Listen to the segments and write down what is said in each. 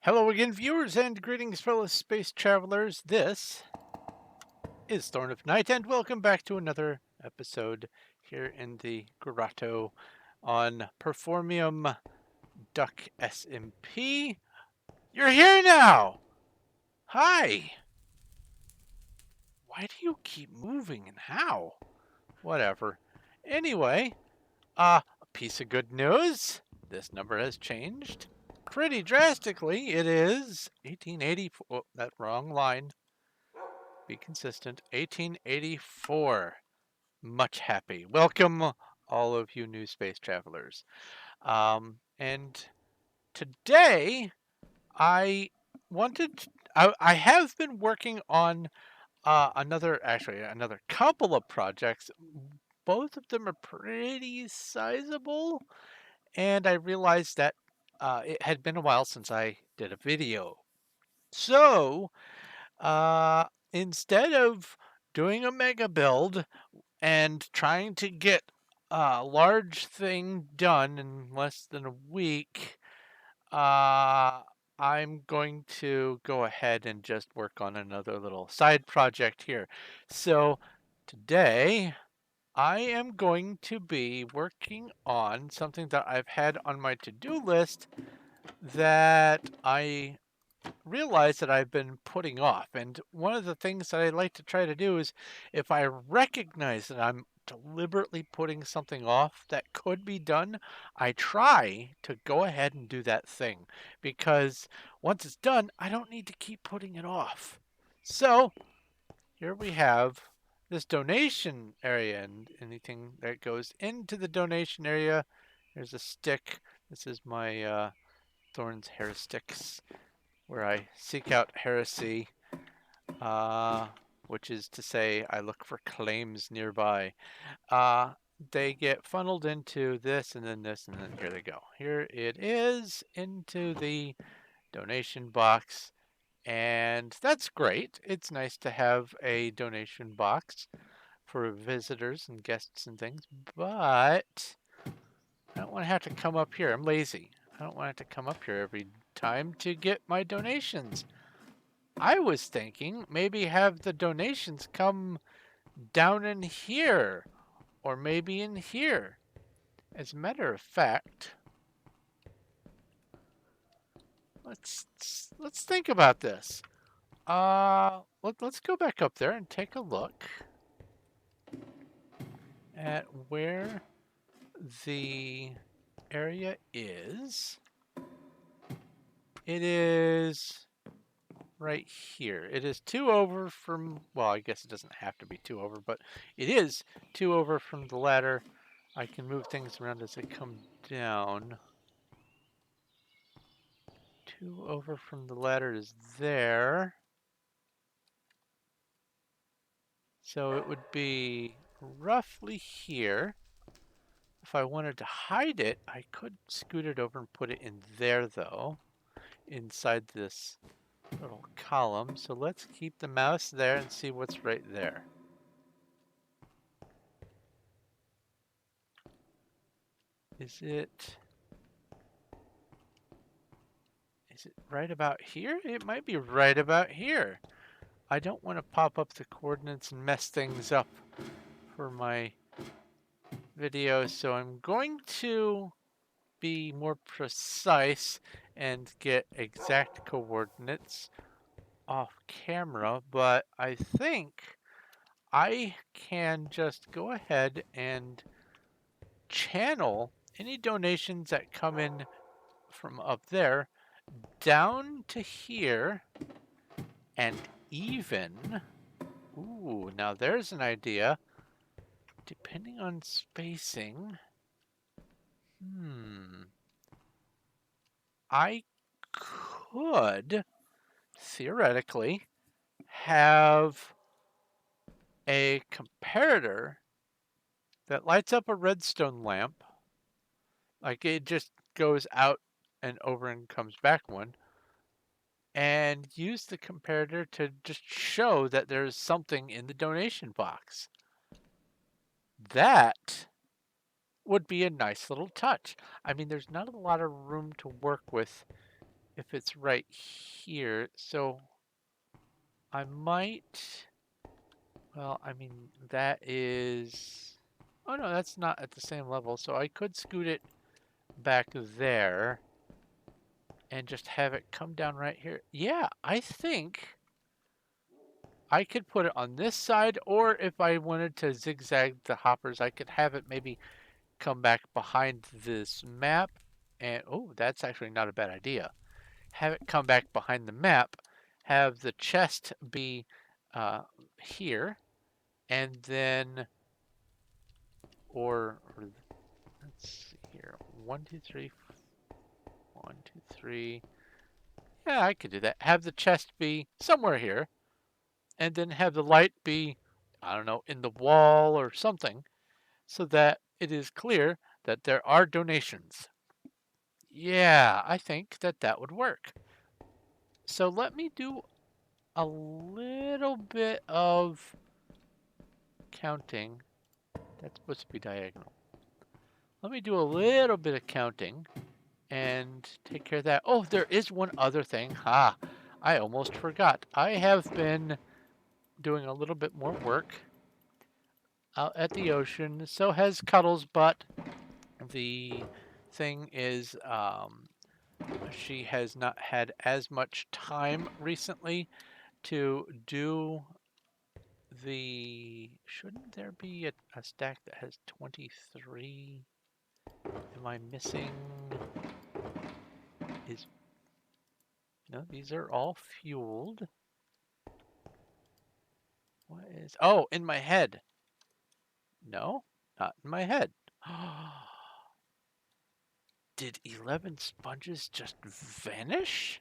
Hello again, viewers, and greetings, fellow space travelers. This is Thorn of Night, and welcome back to another episode here in the grotto on Performium Duck SMP. You're here now! Hi! Why do you keep moving and how? Whatever. Anyway, a piece of good news. This number has changed pretty drastically. It is 1884. Oh, that wrong line. Be consistent. 1884. Much happy. Welcome, all of you new space travelers. And today, I I have been working on another couple of projects. Both of them are pretty sizable, and I realized that it had been a while since I did a video. So, uh, instead of doing a mega build and trying to get a large thing done in less than a week, uh, I'm going to go ahead and just work on another little side project here. So today I am going to be working on something that I've had on my to-do list that I realize that I've been putting off. And one of the things that I like to try to do is if I recognize that I'm deliberately putting something off that could be done, I try to go ahead and do that thing because once it's done, I don't need to keep putting it off. So here we have this donation area, and anything that goes into the donation area. There's a stick. This is my Thorn's hair sticks where I seek out heresy, uh, which is to say I look for claims nearby. Uh, they get funneled into this and then this, and then here they go. Here it is into the donation box, and that's great. It's nice to have a donation box for visitors and guests and things, but I don't want to have to come up here. I'm lazy. I don't want to have to come up here every time to get my donations. I was thinking maybe have the donations come down in here or maybe in here. As a matter of fact, let's think about this. Let's go back up there and take a look at where the area is. It is right here. It is two over from, well, I guess it doesn't have to be two over, but it is two over from the ladder. I can move things around as they come down. Two over from the ladder is there. So it would be roughly here. If I wanted to hide it, I could scoot it over and put it in there, though, inside this little column. So let's keep the mouse there and see what's right there. Is it right about here? It might be right about here. I don't want to pop up the coordinates and mess things up for my video, so I'm going to be more precise and get exact coordinates off camera, but I think I can just go ahead and channel any donations that come in from up there down to here and even, ooh, now there's an idea. Depending on spacing, I could theoretically have a comparator that lights up a redstone lamp. Like it just goes out and over and comes back one. And use the comparator to just show that there's something in the donation box. That would be a nice little touch. I mean, there's not a lot of room to work with if it's right here. So I might, well, I mean, that is, oh no, that's not at the same level. So I could scoot it back there and just have it come down right here. Yeah, I think I could put it on this side, or if I wanted to zigzag the hoppers, I could have it maybe come back behind this map. And, oh, that's actually not a bad idea. Have it come back behind the map, have the chest be uh, here, and then, or let's see here, 1, 2, 3, 1, 2, 3. Yeah, I could do that. Have the chest be somewhere here, and then have the light be, I don't know, in the wall or something, so that it is clear that there are donations. Yeah, I think that that would work. So let me do a little bit of counting. That's supposed to be diagonal. Let me do a little bit of counting and take care of that. Oh, there is one other thing. I almost forgot. I have been doing a little bit more work out at the ocean. So has Cuddles, but the thing is, she has not had as much time recently to do the. Shouldn't there be a stack that has 23? Am I missing? Is No, these are all fueled. What is? Oh, in my head. No, not in my head. Did 11 sponges just vanish?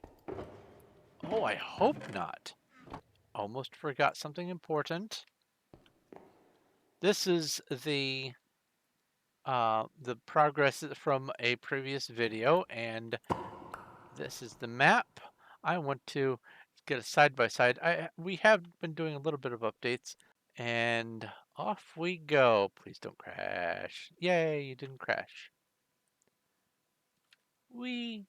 Oh, I hope not. Almost forgot something important. This is the progress from a previous video, and this is the map. I want to get a side by side. We have been doing a little bit of updates, and off we go. Please don't crash. Yay, you didn't crash. We.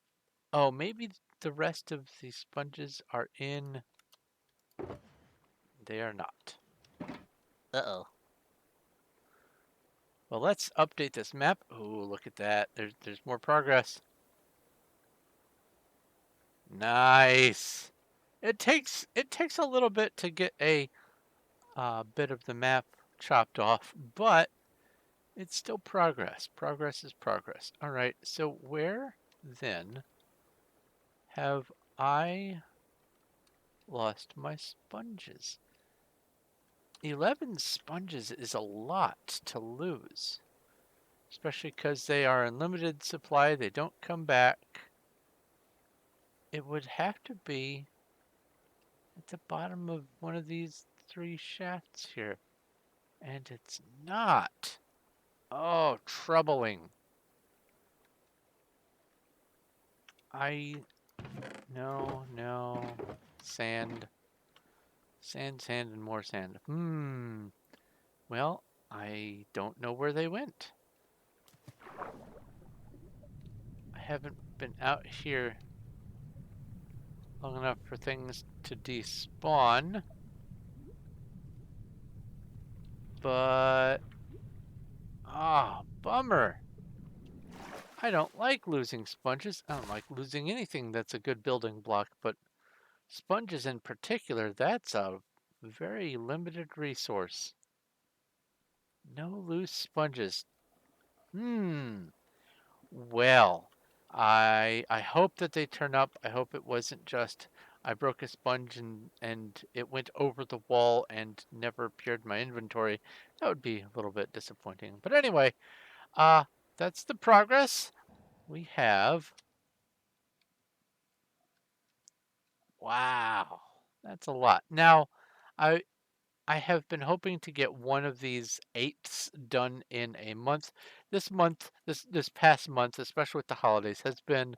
Oh, maybe the rest of the sponges are in. They are not. Uh-oh. Well, let's update this map. Oh, look at that. There's more progress. Nice. It takes a little bit to get a bit of the map chopped off, but it's still progress. Progress is progress. All right. So where then have I lost my sponges? 11 sponges is a lot to lose, especially because they are in limited supply. They don't come back. It would have to be at the bottom of one of these 3 shafts here. And it's not. Oh, troubling. No. Sand. Sand, and more sand. Well, I don't know where they went. I haven't been out here long enough for things to despawn. But, bummer. I don't like losing sponges. I don't like losing anything that's a good building block, but sponges in particular, that's a very limited resource. No loose sponges. Well, I hope that they turn up. I hope it wasn't just I broke a sponge and it went over the wall and never appeared in my inventory. That would be a little bit disappointing. But anyway, uh, that's the progress. We have, wow, that's a lot. Now, I I have been hoping to get one of these 8s done in a month. This past month, especially with the holidays, has been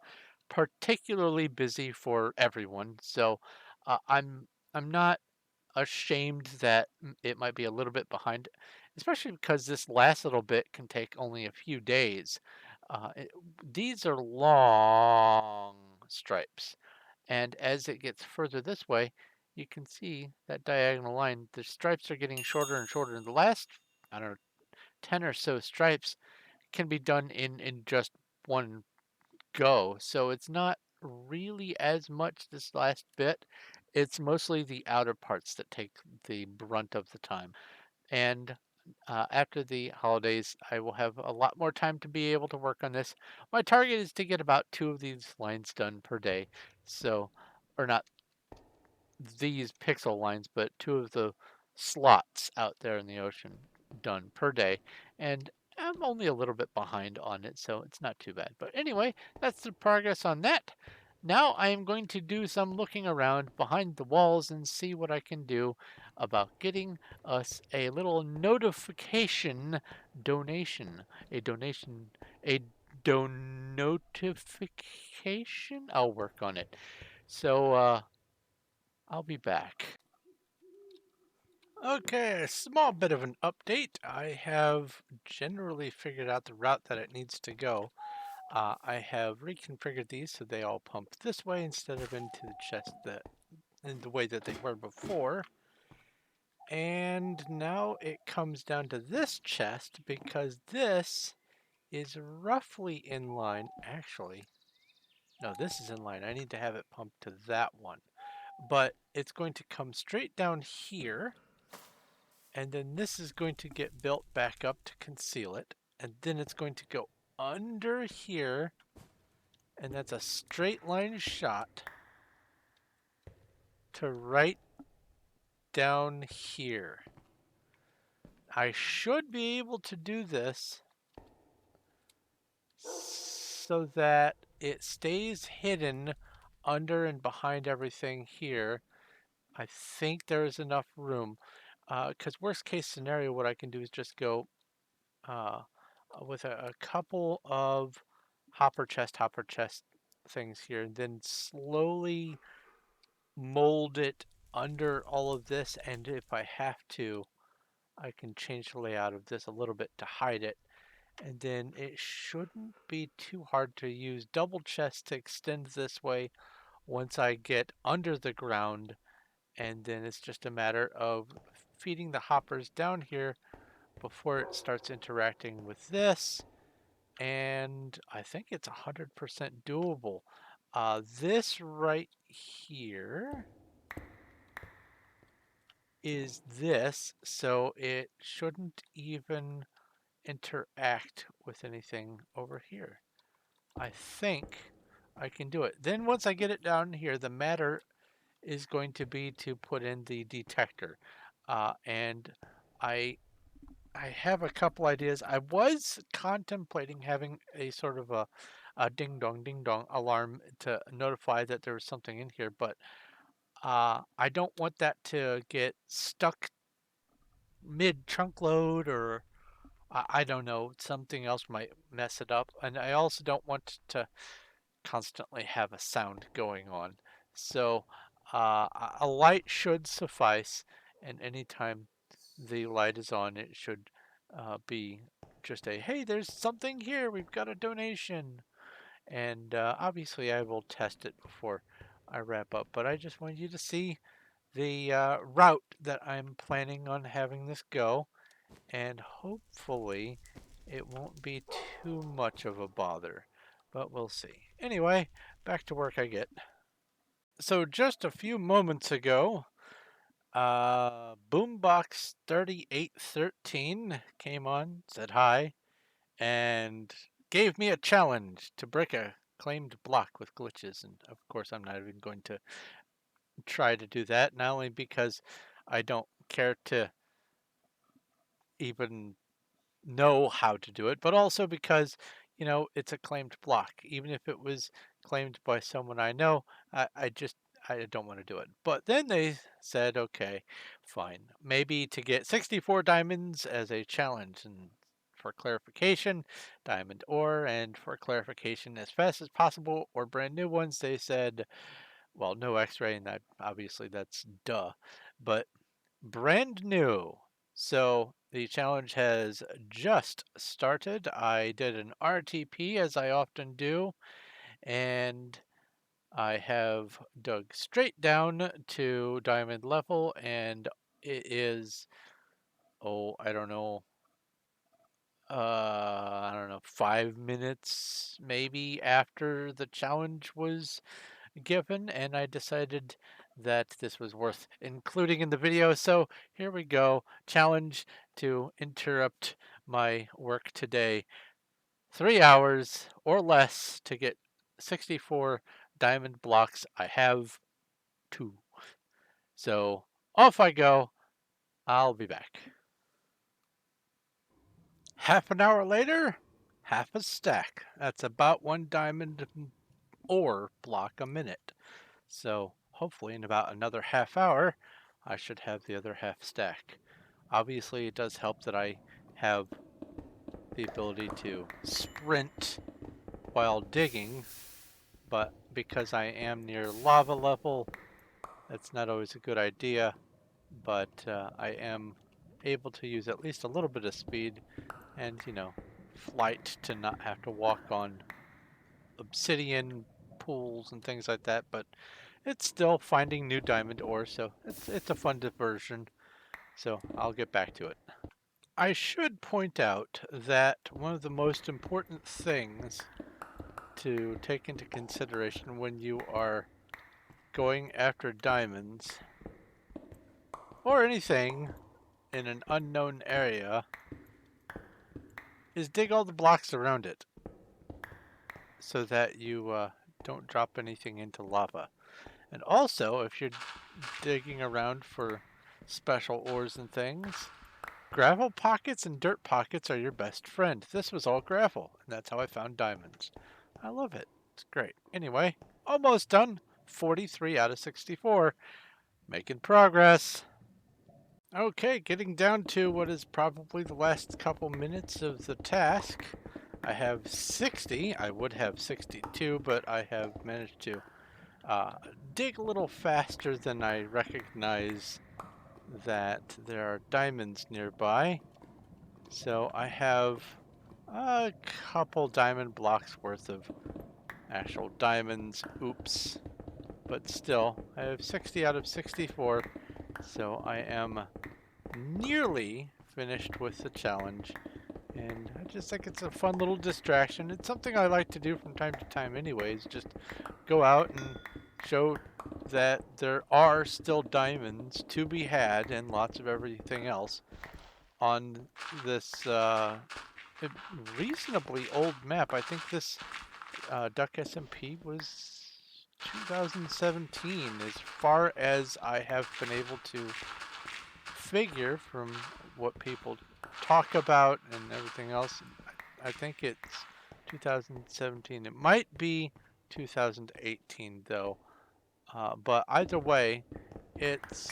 particularly busy for everyone. So I'm not ashamed that it might be a little bit behind, especially because this last little bit can take only a few days. It, these are long stripes. And as it gets further this way, you can see that diagonal line. The stripes are getting shorter and shorter. And the last, I don't know, 10 or so stripes can be done in just one go. So it's not really as much this last bit. It's mostly the outer parts that take the brunt of the time. And after the holidays, I will have a lot more time to be able to work on this. My target is to get about 2 of these lines done per day. So, or not these pixel lines, but 2 of the slots out there in the ocean done per day. And I'm only a little bit behind on it, so it's not too bad. But anyway, that's the progress on that. Now I am going to do some looking around behind the walls and see what I can do about getting us a little notification donation. A donation, a notification? I'll work on it. So, I'll be back. Okay, a small bit of an update. I have generally figured out the route that it needs to go. I have reconfigured these so they all pump this way instead of into the chest that in the way that they were before. And now it comes down to this chest because this is roughly in line. Actually, no, this is in line. I need to have it pumped to that one. But it's going to come straight down here. And then this is going to get built back up to conceal it. And then it's going to go under here. And that's a straight line shot to right down here. I should be able to do this so that it stays hidden under and behind everything here. I think there is enough room. Because worst case scenario, what I can do is just go uh, with a couple of hopper chest things here, and then slowly mold it under all of this. And if I have to, I can change the layout of this a little bit to hide it. And then it shouldn't be too hard to use double chest to extend this way once I get under the ground. And then it's just a matter of feeding the hoppers down here before it starts interacting with this. And I think it's 100% doable. This right here is this, so it shouldn't even interact with anything over here. I think I can do it. Then once I get it down here, the matter is going to be to put in the detector. And I I have a couple ideas. I was contemplating having a sort of a ding dong alarm to notify that there was something in here, but I don't want that to get stuck mid chunk load or I don't know, something else might mess it up. And I also don't want to constantly have a sound going on. So a light should suffice, and anytime the light is on, it should be just a, hey, there's something here, we've got a donation. And obviously I will test it before I wrap up, but I just wanted you to see the route that I'm planning on having this go, and hopefully it won't be too much of a bother, but we'll see. Anyway, back to work I get. So just a few moments ago, Boombox 3813 came on, said hi, and gave me a challenge to break a claimed block with glitches. And of course, I'm not even going to try to do that, not only because I don't care to even know how to do it, but also because, it's a claimed block. Even if it was claimed by someone I know, I don't want to do it. But then they said, okay, fine. Maybe to get 64 diamonds as a challenge. And for clarification, diamond ore, and for clarification, as fast as possible or brand new ones, they said, well, no x-ray, and that obviously that's duh. But brand new. So the challenge has just started. I did an RTP as I often do, and I have dug straight down to diamond level, and it is, oh, I don't know, 5 minutes maybe after the challenge was given, and I decided that this was worth including in the video. So here we go. Challenge to interrupt my work today. 3 hours or less to get 64 diamond blocks. I have two. So off I go. I'll be back. Half an hour later, half a stack. That's about one diamond ore block a minute. So hopefully in about another half hour, I should have the other half stack. Obviously, it does help that I have the ability to sprint while digging, but because I am near lava level, that's not always a good idea. But I am able to use at least a little bit of speed and, flight to not have to walk on obsidian pools and things like that. But it's still finding new diamond ore, so it's a fun diversion. So I'll get back to it. I should point out that one of the most important things to take into consideration when you are going after diamonds or anything in an unknown area is dig all the blocks around it so that you don't drop anything into lava. And also, if you're digging around for special ores and things, gravel pockets and dirt pockets are your best friend. This was all gravel, and that's how I found diamonds. I love it. It's great. Anyway, almost done. 43 out of 64. Making progress. Okay, getting down to what is probably the last couple minutes of the task. I have 60. I would have 62, but I have managed to uh, dig a little faster than I recognize that there are diamonds nearby. So I have a couple diamond blocks worth of actual diamonds. Oops. But still, I have 60 out of 64. So I am nearly finished with the challenge. And I just think it's a fun little distraction. It's something I like to do from time to time anyways. Just go out and show that there are still diamonds to be had and lots of everything else on this reasonably old map. I think this Duck SMP was 2017 as far as I have been able to figure from what people talk about and everything else. I think it's 2017. It might be 2018 though. But either way, it's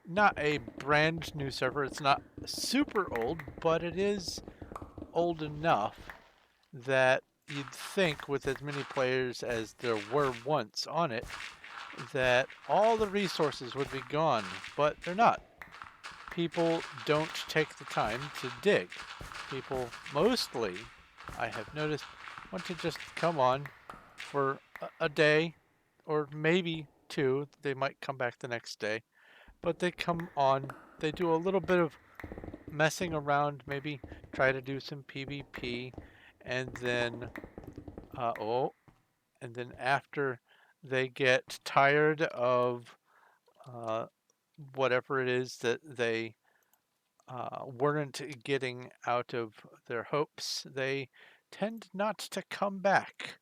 not a brand new server. It's not super old, but it is old enough that you'd think with as many players as there were once on it, that all the resources would be gone, but they're not. People don't take the time to dig. People mostly, I have noticed, want to just come on for a day or maybe two. They might come back the next day, but they come on, they do a little bit of messing around, maybe try to do some PvP, and then, oh, and then after they get tired of uh, whatever it is that they weren't getting out of their hopes, they tend not to come back.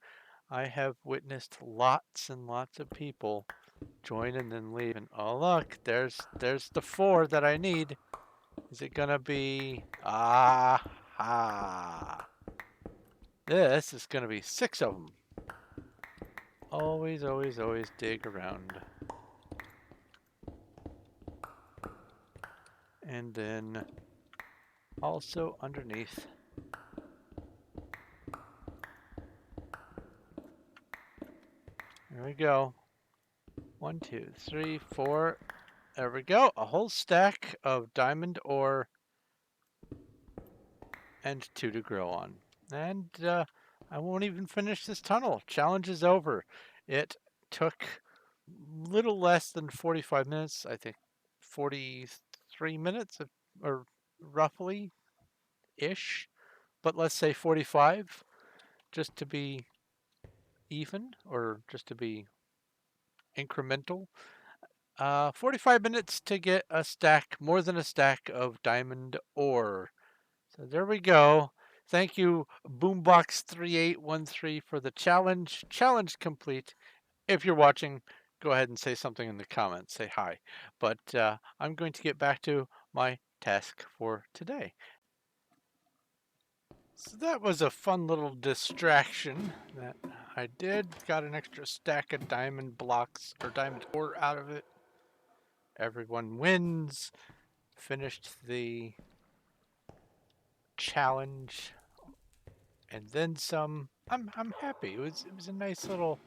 I have witnessed lots and lots of people join and then leave. And oh look, there's the 4 that I need. Is it gonna be aha? This is gonna be 6 of them. Always, always, always dig around. And then also underneath. There we go. 1, 2, 3, 4. There we go. A whole stack of diamond ore and 2 to grow on. And I won't even finish this tunnel. Challenge is over. It took little less than 45 minutes, I think 43 minutes, or roughly ish, but let's say 45 just to be even or just to be incremental. 45 minutes to get a stack, more than a stack of diamond ore. So there we go. Thank you, Boombox3813, for the challenge. Challenge complete. If you're watching, go ahead and say something in the comments. Say hi. But I'm going to get back to my task for today. So that was a fun little distraction that I did. Got an extra stack of diamond blocks or diamond ore out of it. Everyone wins. Finished the challenge and then some. I'm happy. It was a nice little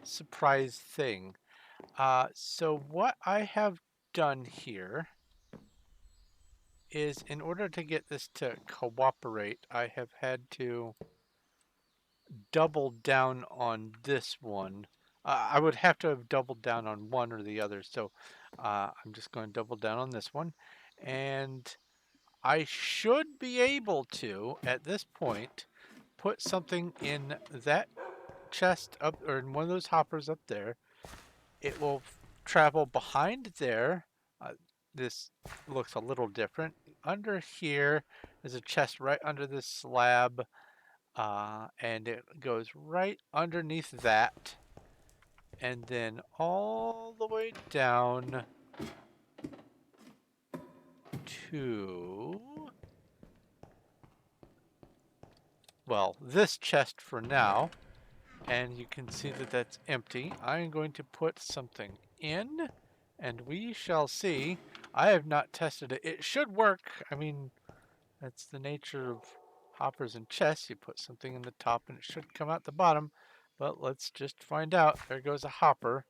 surprise thing. So what I have done here is, in order to get this to cooperate, I have had to double down on this one. I would have to have doubled down on one or the other, so I'm just going to double down on this one. And I should be able to, at this point, put something in that chest up, or in one of those hoppers up there. It will travel behind there. Uh, this looks a little different. Under here is a chest right under this slab, and it goes right underneath that, and then all the way down to, well, this chest for now. And you can see that that's empty. I'm going to put something in, and we shall see. I have not tested it. It should work. I mean, that's the nature of hoppers and chests. You put something in the top and it should come out the bottom. But let's just find out. There goes a hopper.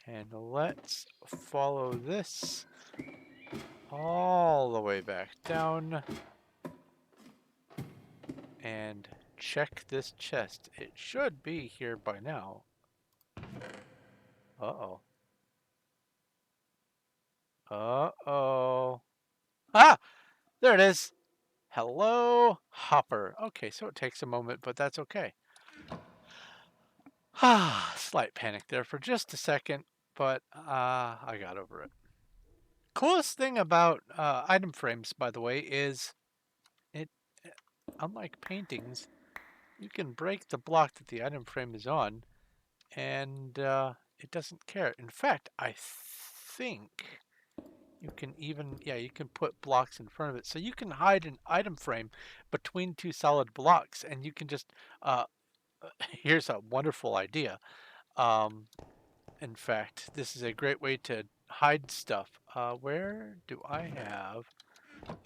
And let's follow this all the way back down and check this chest. It should be here by now. Uh-oh. Uh-oh. Ah! There it is. Hello, Hopper. Okay, so it takes a moment, but that's okay. Ah, slight panic there for just a second, but I got over it. Coolest thing about item frames, by the way, is it, unlike paintings, you can break the block that the item frame is on, and it doesn't care. In fact, I think you can even, yeah, you can put blocks in front of it. So you can hide an item frame between two solid blocks, and you can just, here's a wonderful idea. Um, in fact, this is a great way to hide stuff. Where do I have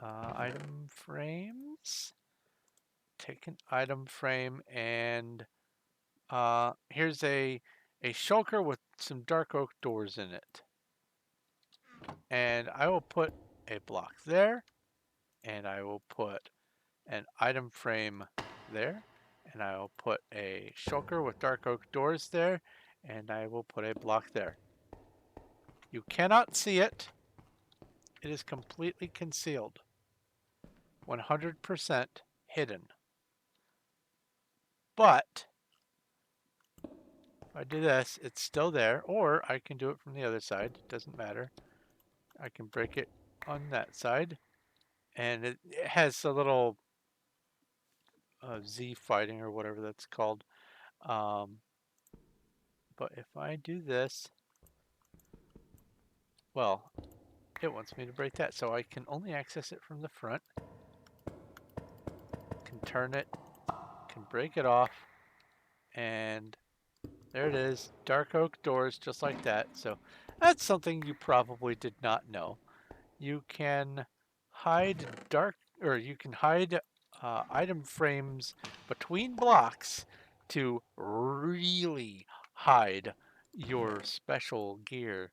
item frames? Take an item frame, and here's a shulker with some dark oak doors in it. And I will put a block there, and I will put an item frame there, and I will put a shulker with dark oak doors there, and I will put a block there. You cannot see it. It is completely concealed. 100% hidden. But if I do this, it's still there, or I can do it from the other side. It doesn't matter. I can break it on that side, and it has a little Z fighting or whatever that's called. Um, but if I do this, well, it wants me to break that, so I can only access it from the front. Can turn it, can break it off, and there it is. Dark oak doors, just like that. So that's something you probably did not know. You can hide you can hide item frames between blocks to really hide your special gear.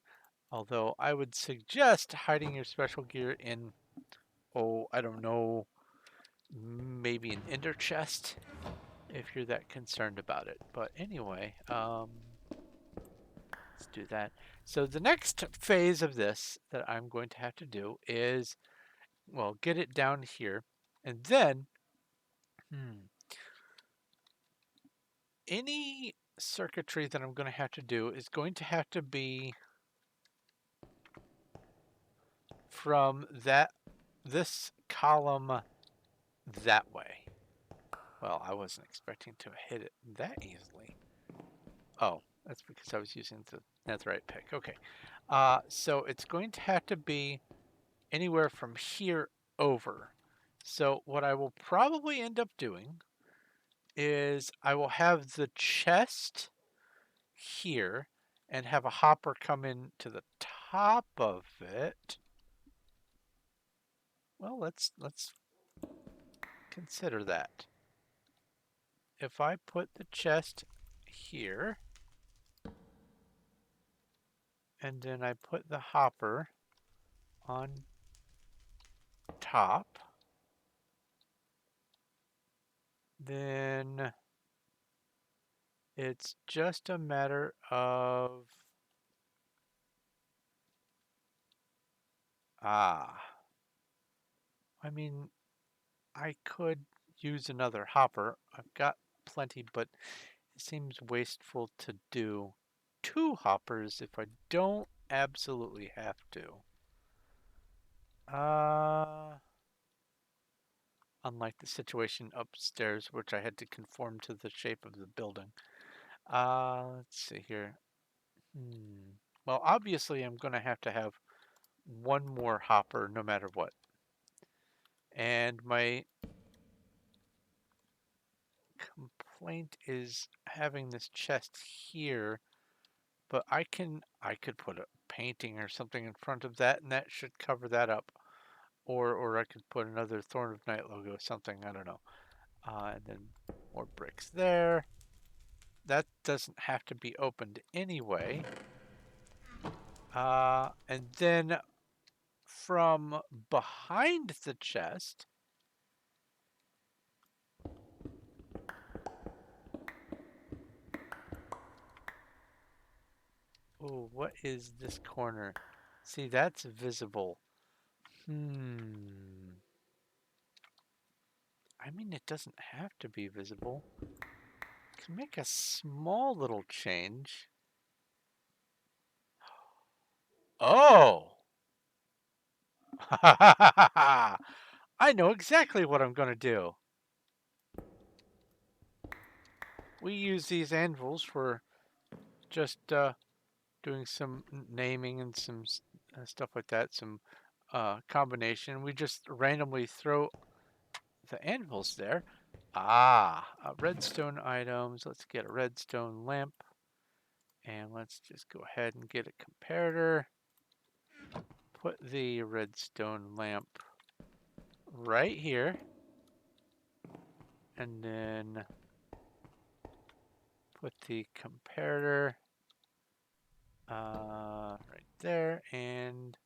Although I would suggest hiding your special gear in, oh, I don't know, maybe an ender chest if you're that concerned about it. But anyway, Let's do that. So the next phase of this that I'm going to have to do is, well, get it down here. And then, any circuitry that I'm going to have to do is going to have to be from this column that way. Well, I wasn't expecting to hit it that easily. Oh, that's because I was using the netherite pick. Okay. So it's going to have to be anywhere from here over. So what I will probably end up doing is I will have the chest here and have a hopper come in to the top of it. Well, let's consider that. If I put the chest here and then I put the hopper on top, then it's just a matter of, I mean, I could use another hopper. I've got plenty, but it seems wasteful to do 2 hoppers if I don't absolutely have to. Unlike the situation upstairs, which I had to conform to the shape of the building. Let's see here. Well, obviously I'm going to have one more hopper no matter what. And my complaint is having this chest here, but I could put a painting or something in front of that and that should cover that up. Or I could put another Thorn of Night logo, something, I don't know. And then more bricks there. That doesn't have to be opened anyway. And then from behind the chest, oh, what is this corner? See, that's visible. I mean, it doesn't have to be visible. Can make a small little change. Oh! I know exactly what I'm going to do. We use these anvils for just doing some naming and some stuff like that, some combination. We just randomly throw the anvils there. Redstone items. Let's get a redstone lamp. And let's just go ahead and get a comparator. Put the redstone lamp right here. And then put the comparator right there. And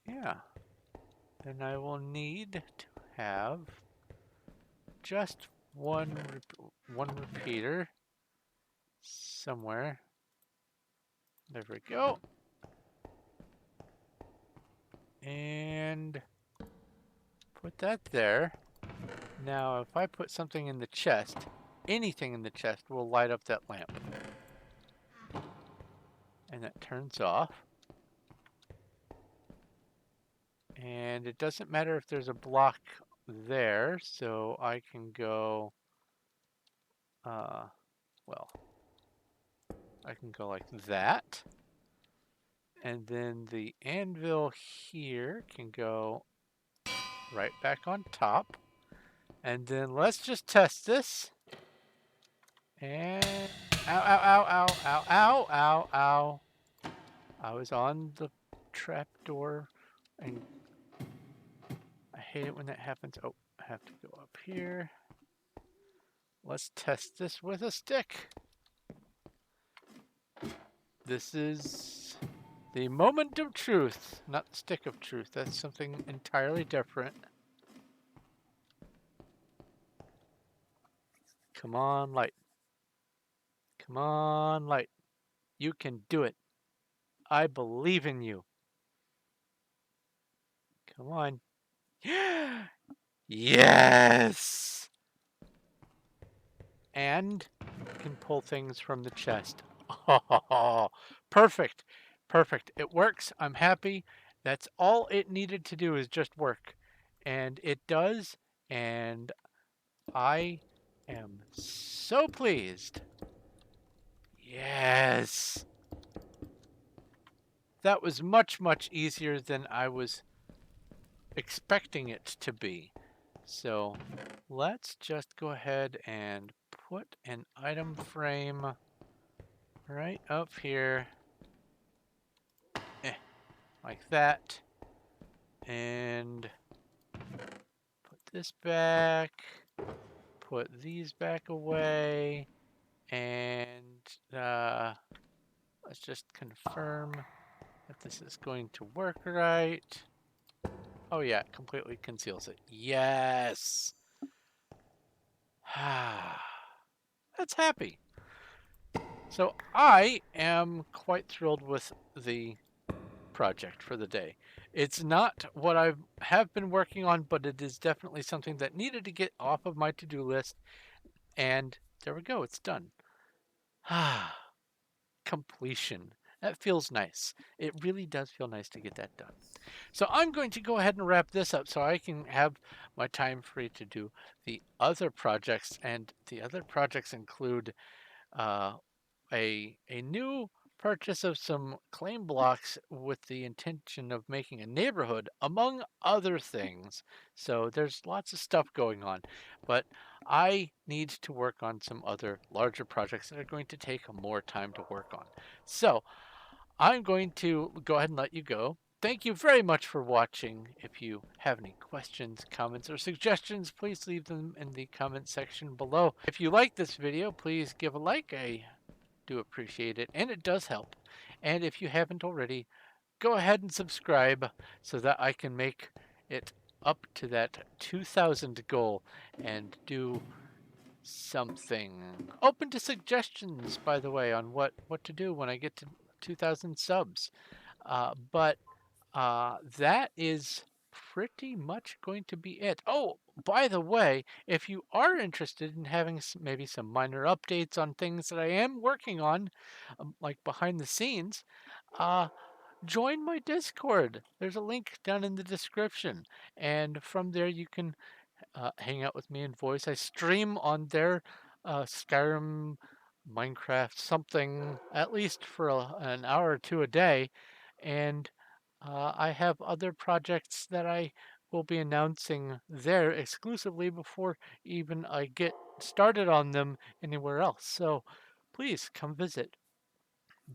yeah, then I will need to have just one repeater somewhere. There we go. And put that there. Now, if I put something in the chest, anything in the chest will light up that lamp. And that turns off. And it doesn't matter if there's a block there, so I can go, well, I can go like that. And then the anvil here can go right back on top. And then let's just test this. And ow, ow, ow, ow, ow, ow, ow, ow. I was on the trap door and I hate it when that happens. Oh, I have to go up here. Let's test this with a stick. This is the moment of truth, not the stick of truth. That's something entirely different. Come on, light. Come on, light. You can do it. I believe in you. Come on. Yes! And you can pull things from the chest. Oh, perfect. Perfect. It works. I'm happy. That's all it needed to do is just work. And it does. And I am so pleased. Yes. That was much, much easier than I was expecting it to be. So let's just go ahead and put an item frame right up here, eh, like that. And put this back, put these back away, and let's just confirm that this is going to work right. Oh yeah, it completely conceals it. Yes! That's happy. So I am quite thrilled with the project for the day. It's not what I have been working on, but it is definitely something that needed to get off of my to-do list. And there we go, it's done. Completion. That feels nice. It really does feel nice to get that done. So I'm going to go ahead and wrap this up so I can have my time free to do the other projects. And the other projects include uh, a new purchase of some claim blocks with the intention of making a neighborhood, among other things. So there's lots of stuff going on, but I need to work on some other larger projects that are going to take more time to work on. So I'm going to go ahead and let you go. Thank you very much for watching. If you have any questions, comments, or suggestions, please leave them in the comment section below. If you like this video, please give a like. I do appreciate it, and it does help. And if you haven't already, go ahead and subscribe so that I can make it up to that 2,000 goal and do something. Open to suggestions, by the way, on what to do when I get to 2,000 subs. But that is pretty much going to be it. Oh, by the way, if you are interested in having maybe some minor updates on things that I am working on, like behind the scenes, uh, join my Discord. There's a link down in the description. And from there, you can hang out with me in voice. I stream on there, Skyrim, Minecraft, something at least for an hour or two a day, and I have other projects that I will be announcing there exclusively before even I get started on them anywhere else. So please come visit.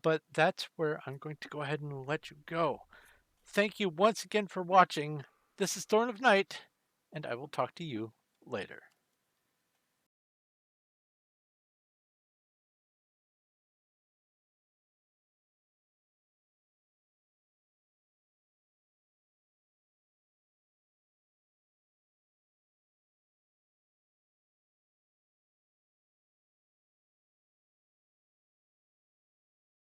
But that's where I'm going to go ahead and let you go. Thank you once again for watching. This is Thorn of Night, and I will talk to you later.